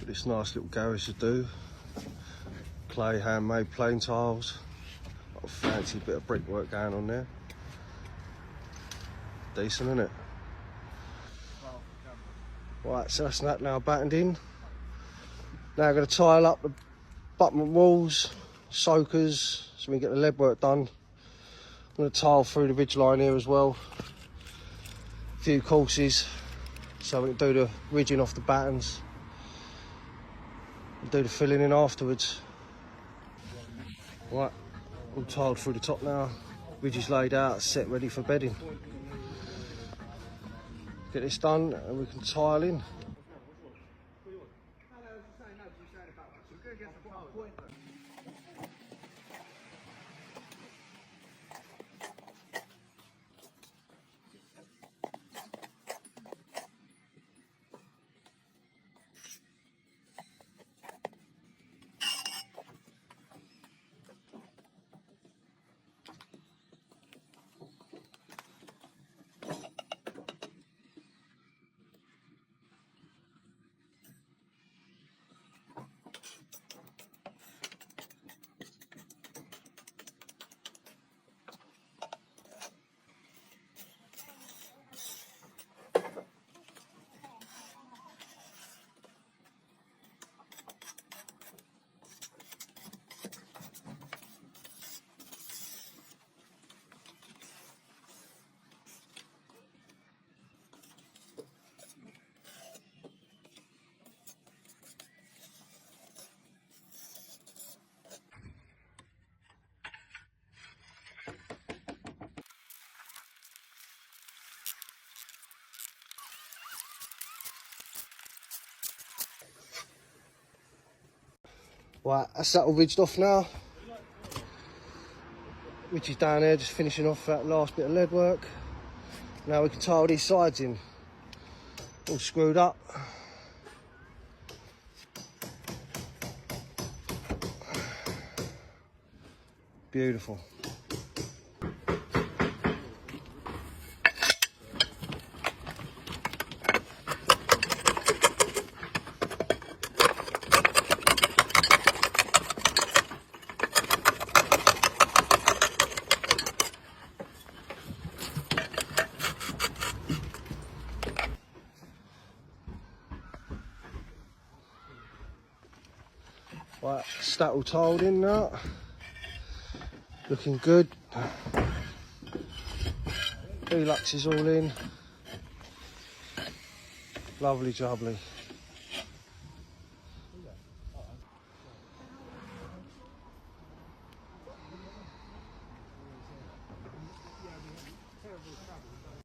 Got this nice little garage to do. Clay handmade plain tiles. Got a fancy bit of brickwork going on there. Decent, isn't it? Right, so that's that now battened in. Now I'm going to tile up the abutment walls, soakers, so we can get the lead work done. I'm going to tile through the ridge line here as well. A few courses, so we can do the ridging off the battens and do the filling in afterwards. Right, all tiled through the top now. Ridge is laid out, set ready for bedding. Get this done and we can tile in. Right, that's that all ridged off now. Ridge is down there, just finishing off that last bit of lead work. Now we can tile these sides in. All screwed up. Beautiful. Right, stat all tiled in now. Looking good. Velux is all in. Lovely jubbly.